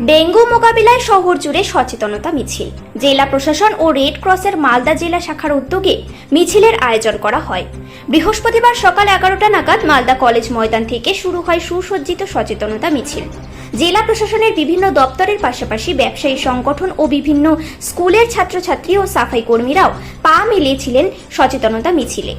Dengue মোকাবিলায় শহর জুড়ে সচেতনতা মিছিল। জেলা প্রশাসন ও রেড ক্রসের মালদা জেলা শাখার উদ্যোগে মিছিলের আয়োজন করা হয়। বৃহস্পতিবার সকাল 11টা নাগাদ মালদা কলেজ ময়দান থেকে শুরু হয় সুসজ্জিত সচেতনতা মিছিল। জেলা প্রশাসনের বিভিন্ন দপ্তরের পাশাপাশি ব্যবসায়ী সংগঠন ও বিভিন্ন স্কুলের ছাত্রছাত্রী ও সাফাই কর্মীরাও পা মিলিয়েছিলেন সচেতনতা মিছিলে।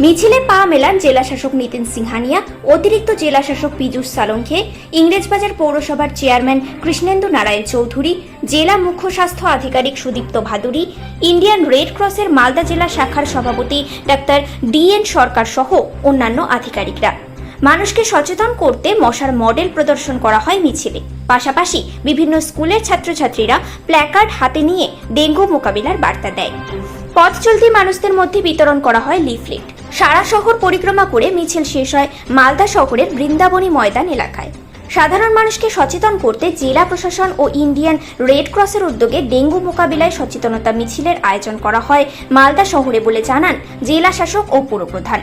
মিছিলে পা মেলান জেলা শাসক নিতিন সিংহানিয়া, অতিরিক্ত জেলা শাসক পীযূষ সালঙ্কে, ইংরেজবাজার পৌরসভার চেয়ারম্যান কৃষ্ণেন্দু নারায়ণ চৌধুরী, জেলা মুখ্য স্বাস্থ্য আধিকারিক সুদীপ্ত ভাদুরী, ইন্ডিয়ান রেড ক্রসের মালদা জেলা শাখার সভাপতি ডাক্তার DN সরকার সহ অন্যান্য আধিকারিকরা। মানুষকে সচেতন করতে মশার মডেল প্রদর্শন করা হয় মিছিলে। পাশাপাশি বিভিন্ন স্কুলের ছাত্রছাত্রীরা প্ল্যাকার্ড হাতে নিয়ে ডেঙ্গু মোকাবিলার বার্তা দেয়। পথ চলতি মানুষদের মধ্যে বিতরণ করা হয় লিফলেট। সারা শহর পরিক্রমা করে মিছিল শেষ হয় মালদা শহরের বৃন্দাবনী ময়দান এলাকায়। সাধারণ মানুষকে সচেতন করতে জেলা প্রশাসন ও ইন্ডিয়ান রেড ক্রসের উদ্যোগে ডেঙ্গু মোকাবিলায় সচেতনতা মিছিলের আয়োজন করা হয় মালদা শহরে বলে জানান জেলা শাসক ও পুরপ্রধান।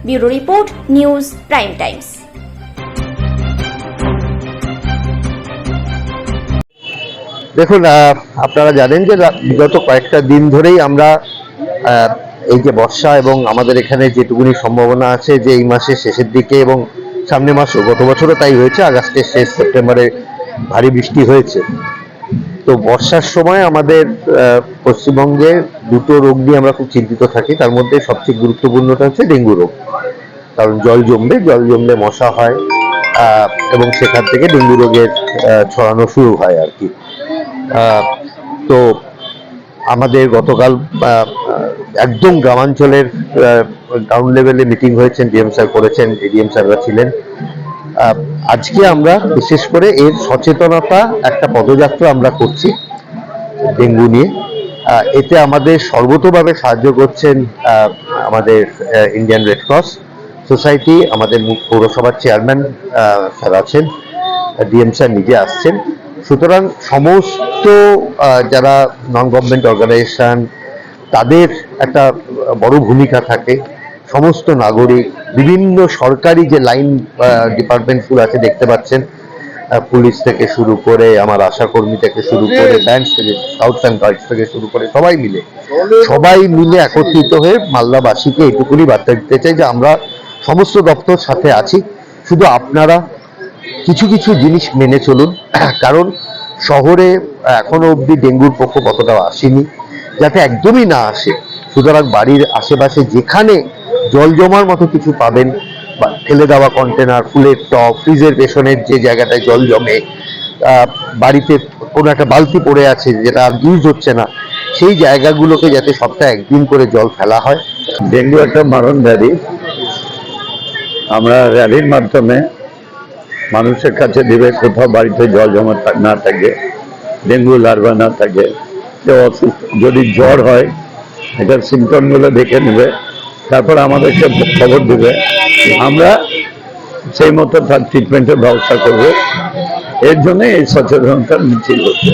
Bureau report, News Prime Times. দেখুন, আপনারা জানেন যে বিগত কয়েকটা দিন ধরেই আমরা এই যে বর্ষা এবং আমাদের এখানে যেটুকুনি সম্ভাবনা আছে যে এই মাসের শেষের দিকে এবং সামনে মাসও, গত বছরও তাই হয়েছে, আগস্টের শেষ সেপ্টেম্বরে ভারী বৃষ্টি হয়েছে। তো বর্ষার সময় আমাদের পশ্চিমবঙ্গে দুটো রোগ নিয়ে আমরা খুব চিন্তিত থাকি। তার মধ্যে সবচেয়ে গুরুত্বপূর্ণটা হচ্ছে ডেঙ্গু রোগ। কারণ জল জমলে মশা হয় এবং সেখান থেকে ডেঙ্গু রোগের ছড়ানো শুরু হয় আর কি। তো আমাদের গতকাল একদম গ্রামাঞ্চলের গ্রাউন্ড লেভেলে মিটিং হয়েছে, ডিএম স্যার করেছেন, এডিএম স্যাররা ছিলেন। আজকে আমরা বিশেষ করে এর সচেতনতা একটা পদযাত্রা আমরা করছি ডেঙ্গু নিয়ে। এতে আমাদের সর্বতোভাবে সাহায্য করছেন আমাদের ইন্ডিয়ান রেড ক্রস সোসাইটি, আমাদের পৌরসভার চেয়ারম্যান স্যার আছেন, ডিএম স্যার নিজে আসছেন। সুতরাং সমস্ত যারা নন গভর্নমেন্ট অর্গানাইজেশন, তাদের একটা বড় ভূমিকা থাকে। সমস্ত নাগরিক, বিভিন্ন সরকারি যে লাইন ডিপার্টমেন্টগুলো আছে দেখতে পাচ্ছেন, পুলিশ থেকে শুরু করে আমার আশাকর্মী থেকে শুরু করে ব্যাংক থেকে, স্কাউটস অ্যান্ড গাইডস থেকে শুরু করে সবাই মিলে একত্রিত হয়ে মালদাবাসীকে এটুকুনি বার্তা দিতে চাই যে আমরা সমস্ত দপ্তর সাথে আছি। শুধু আপনারা কিছু কিছু জিনিস মেনে চলুন, কারণ শহরে এখনো অবধি ডেঙ্গুর প্রকোপ অতটা আসেনি, যাতে একদমই না আসে। সুতরাং বাড়ির আশেপাশে যেখানে জল জমার মতো কিছু পাবেন, বা ফেলে দেওয়া কন্টেনার, ফুলের টব, ফ্রিজের পেছনের যে জায়গাটায় জল জমে, বাড়িতে কোনো একটা বালতি পড়ে আছে যেটা আর ইউজ হচ্ছে না, সেই জায়গাগুলোকে যাতে সপ্তাহে একদিন করে জল ফেলা হয়। ডেঙ্গু একটা মারণ ব্যাধি। আমরা র্যালির মাধ্যমে মানুষের কাছে দেবে কোথাও বাড়িতে জল জমা না থাকে, ডেঙ্গু লার্ভা না থাকে, কেউ অসুস্থ, যদি জ্বর হয় এটার সিমটমগুলো দেখে নেবে, তারপর আমাদেরকে খবর দেবে, আমরা সেই মতো তার ট্রিটমেন্টের ব্যবস্থা করব। এর জন্য এই সচেতনতার মিছিল হচ্ছে।